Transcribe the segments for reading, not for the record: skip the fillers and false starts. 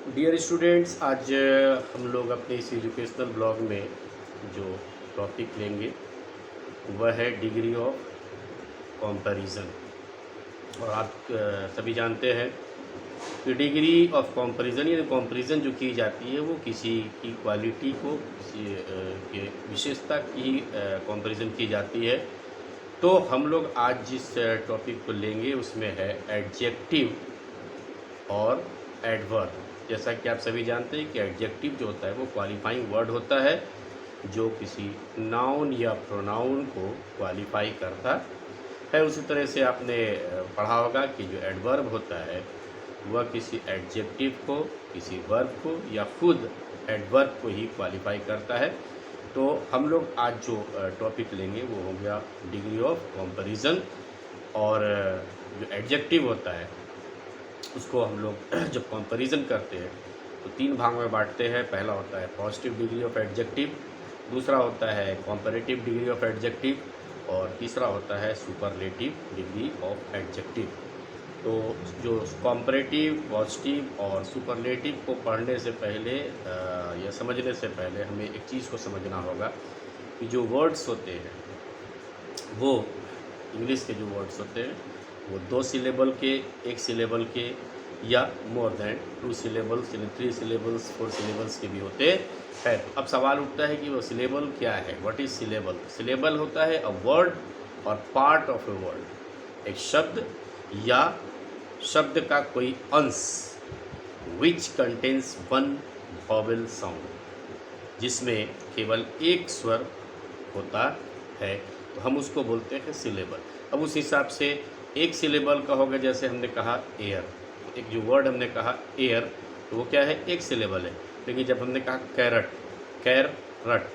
Dear students, आज हम लोग अपने इस एजुकेशनल ब्लॉग में जो टॉपिक लेंगे वह है डिग्री ऑफ कंपैरिजन। और आप सभी जानते हैं कि डिग्री ऑफ कंपैरिजन यानी कंपैरिजन जो की जाती है वो किसी की क्वालिटी को किसी के विशेषता की कंपैरिजन की जाती है। तो हम लोग आज जिस टॉपिक को लेंगे उसमें है एडजेक्टिव और एडवर्ब। जैसा कि आप सभी जानते हैं कि एडजेक्टिव जो होता है वो क्वालिफाइंग वर्ड होता है जो किसी नाउन या प्रोनाउन को क्वालिफाई करता है। उसी तरह से आपने पढ़ा होगा कि जो एडवर्ब होता है वह किसी एडजेक्टिव को, किसी वर्ब को या खुद एडवर्ब को ही क्वालिफाई करता है। तो हम लोग आज जो टॉपिक लेंगे वो हो गया डिग्री ऑफ कंपैरिजन। और जो एडजेक्टिव होता है उसको हम लोग जब कंपैरिजन करते हैं तो तीन भाग में बांटते हैं। पहला होता है पॉजिटिव डिग्री ऑफ एडजेक्टिव, दूसरा होता है कंपैरेटिव डिग्री ऑफ एडजेक्टिव और तीसरा होता है सुपरलेटिव डिग्री ऑफ एडजेक्टिव। तो जो कंपैरेटिव, पॉजिटिव और सुपरलेटिव को पढ़ने से पहले या समझने से पहले हमें एक चीज़ को समझना होगा कि जो वर्ड्स होते हैं वो इंग्लिश के जो वर्ड्स होते हैं वो 2 सिलेबल के, 1 सिलेबल के या मोर देन 2 सिलेबल्स यानी 3 सिलेबल्स, 4 सिलेबल्स के भी होते हैं। अब सवाल उठता है कि वो सिलेबल क्या है, व्हाट इज सिलेबल। सिलेबल होता है अ वर्ड और पार्ट ऑफ ए वर्ड, एक शब्द या शब्द का कोई अंश which contains one vowel sound, जिसमें केवल एक स्वर होता है, तो हम उसको बोलते हैं सिलेबल। अब उस हिसाब से एक सिलेबल का होगा, जैसे हमने कहा एयर, एक जो वर्ड हमने कहा एयर तो वो क्या है, एक सिलेबल है। लेकिन जब हमने कहा कैरट, कैरट,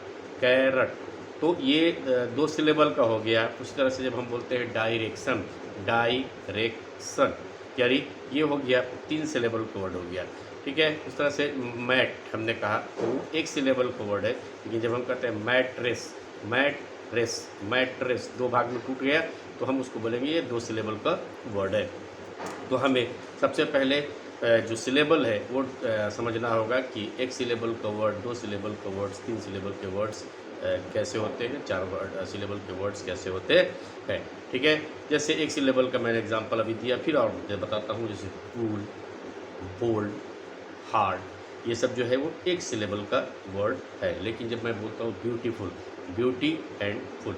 कैरट, तो ये 2 सिलेबल का हो गया। उसी तरह से जब हम बोलते हैं डायरेक्शन, डायरेक्शन, यानी ये हो गया 3 सिलेबल का वर्ड हो गया। ठीक है। उस तरह से मैट हमने कहा तो वो एक सिलेबल का वर्ड है। लेकिन जब हम कहते हैं मैट्रेस, मैट्रेस, मैट्रेस 2 भाग में टूट गया तो हम उसको बोलेंगे ये 2 सिलेबल का वर्ड है। तो हमें सबसे पहले जो सिलेबल है वो समझना होगा कि 1 सिलेबल का वर्ड, 2 सिलेबल का वर्ड्स, 3 सिलेबल के वर्ड्स कैसे होते हैं, 4 सिलेबल के वर्ड्स कैसे होते हैं। ठीक है। जैसे 1 सिलेबल का मैंने एग्जांपल अभी दिया, फिर और बताता हूँ। जैसे कूल, बोल्ड, हार्ड, ये सब जो है वो 1 सिलेबल का वर्ड है। लेकिन जब मैं बोलता हूँ ब्यूटीफुल, ब्यूटी एंड फुल,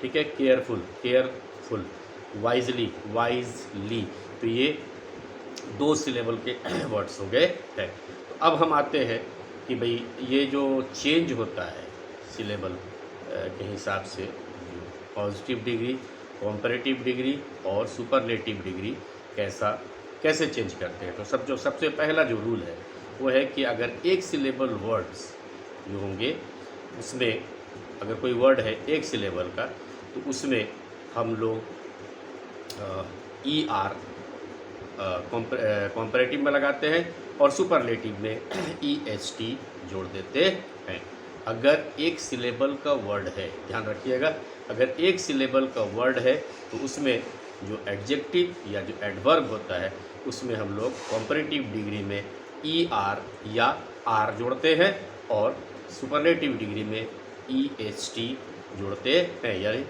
ठीक है, केयरफुल, केयरफुल, वाइजली, वाइजली, तो ये 2 सिलेबल के वर्ड्स हो गए हैं। तो अब हम आते हैं कि भाई ये जो चेंज होता है सिलेबल के हिसाब से, पॉजिटिव डिग्री, कंपैरेटिव डिग्री और सुपरलेटिव डिग्री कैसे चेंज करते हैं। तो सबसे पहला जो रूल है वो है कि अगर 1 सिलेबल वर्ड्स जो होंगे उसमें, अगर कोई वर्ड है 1 सिलेबल का तो उसमें हम लोग ER कंपैरेटिव में लगाते हैं और सुपरलेटिव में EST जोड़ देते हैं। अगर 1 सिलेबल का वर्ड है, ध्यान रखिएगा, अगर 1 सिलेबल का वर्ड है तो उसमें जो एडजेक्टिव या जो एडवर्ब होता है उसमें हम लोग कंपैरेटिव डिग्री में ER या R जोड़ते हैं और सुपरलेटिव डिग्री में EST जोड़ते हैं, यानी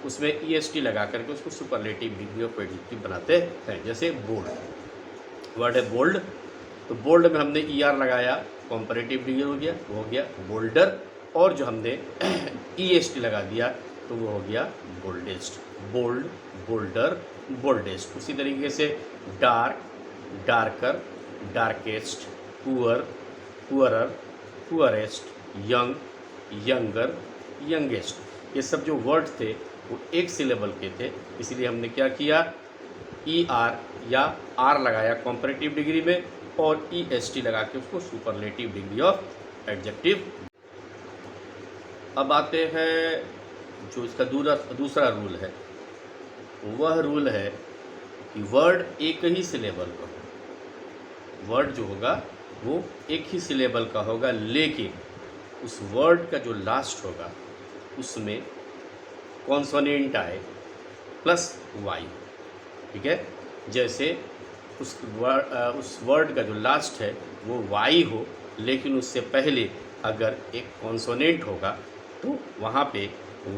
उसमें EST लगा करके उसको सुपरलेटिव डिग्री ऑफ एडजेक्टिव बनाते हैं। जैसे बोल्ड, वर्ड है बोल्ड, तो बोल्ड में हमने ER लगाया, कंपैरेटिव डिग्री हो गया, वो हो गया बोल्डर, और जो हमने EST लगा दिया तो वो हो गया बोल्डेस्ट, बोल्ड, बोल्डर, बोल्डेस्ट। उसी तरीके से dark, darker, darkest, poor, poorer, poorest, young, younger, youngest, ये सब जो वर्ड थे वो 1 सिलेबल के थे। इसलिए हमने क्या किया, ER या R लगाया कंपैरेटिव डिग्री में और EST लगा के उसको सुपरलेटिव डिग्री ऑफ एडजेक्टिव। अब आते हैं जो इसका दूसरा रूल है, वह रूल है कि वर्ड एक ही सिलेबल का हो, वर्ड जो होगा वो एक ही सिलेबल का होगा, लेकिन उस वर्ड का जो लास्ट होगा उसमें कॉन्सोनेंट आए प्लस वाई। ठीक है। जैसे उस वर्ड का जो लास्ट है वो वाई हो, लेकिन उससे पहले अगर एक कॉन्सोनेंट होगा तो वहाँ पे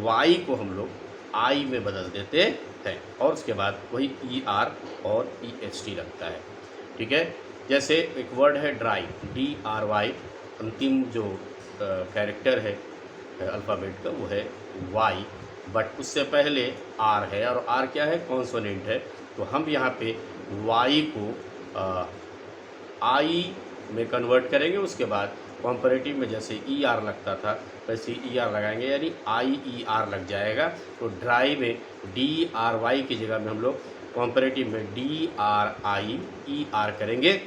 वाई को हम लोग आई में बदल देते हैं और उसके बाद वही ई आर और ई एच टी लगता है। ठीक है, जैसे एक वर्ड है ड्राई, डी आर वाई, अंतिम जो कैरेक्टर है अल्फ़ाबेट का वो है वाई, बट उससे पहले आर है और आर क्या है, कॉन्सोनेंट है। तो हम यहाँ पे वाई को आई में कन्वर्ट करेंगे, उसके बाद कॉम्परेटिव में जैसे ई आर लगता था वैसे ई आर लगाएंगे, यानी आई ई आर लग जाएगा। तो ड्राई में डी आर वाई की जगह में हम लोग कॉम्परेटिव में डी आर आई ई आर करेंगे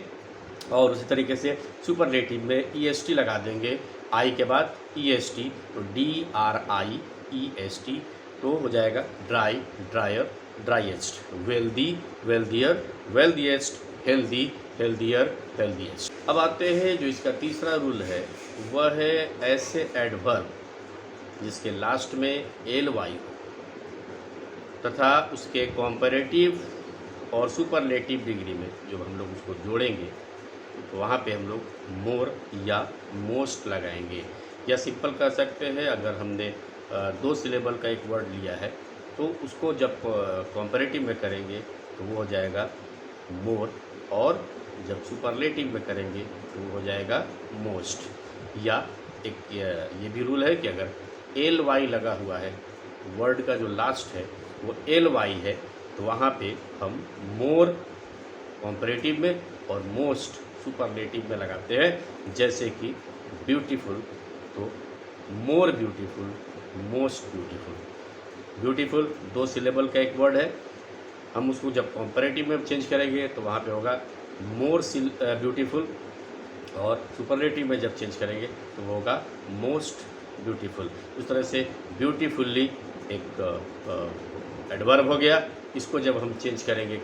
और उसी तरीके से सुपरलेटिव में ई एस टी लगा देंगे आई के बाद ई एस टी, तो डी आर आई ई एस टी, तो हो जाएगा dry, dryer, driest, wealthy, wealthier, wealthiest, healthy, healthier, healthiest. अब आते हैं जो इसका तीसरा रूल है वह है ऐसे एडवर्ब जिसके लास्ट में एल वाई हो तथा उसके कॉम्परेटिव और सुपरलेटिव डिग्री में जो हम लोग उसको जोड़ेंगे तो वहाँ पे हम लोग मोर या मोस्ट लगाएंगे, या सिंपल कर सकते हैं अगर हमने 2 सिलेबल का एक वर्ड लिया है तो उसको जब कॉम्परेटिव में करेंगे तो वो हो जाएगा मोर, और जब सुपरलेटिव में करेंगे तो वो हो जाएगा मोस्ट। या एक ये भी रूल है कि अगर एल वाई लगा हुआ है, वर्ड का जो लास्ट है वो एल वाई है, तो वहाँ पे हम मोर कॉम्परेटिव में और मोस्ट सुपरलेटिव में लगाते हैं। जैसे कि ब्यूटीफुल, तो more beautiful, most beautiful. Beautiful 2 syllable का एक वर्ड है, हम उसको जब कॉम्परेटिव में चेंज करेंगे तो वहाँ पे होगा मोर ब्यूटीफुल, और सुपरलेटिव में जब चेंज करेंगे तो वो होगा मोस्ट ब्यूटीफुल। उस तरह से ब्यूटीफुल्ली एक एडवर्ब हो गया, इसको जब हम चेंज करेंगे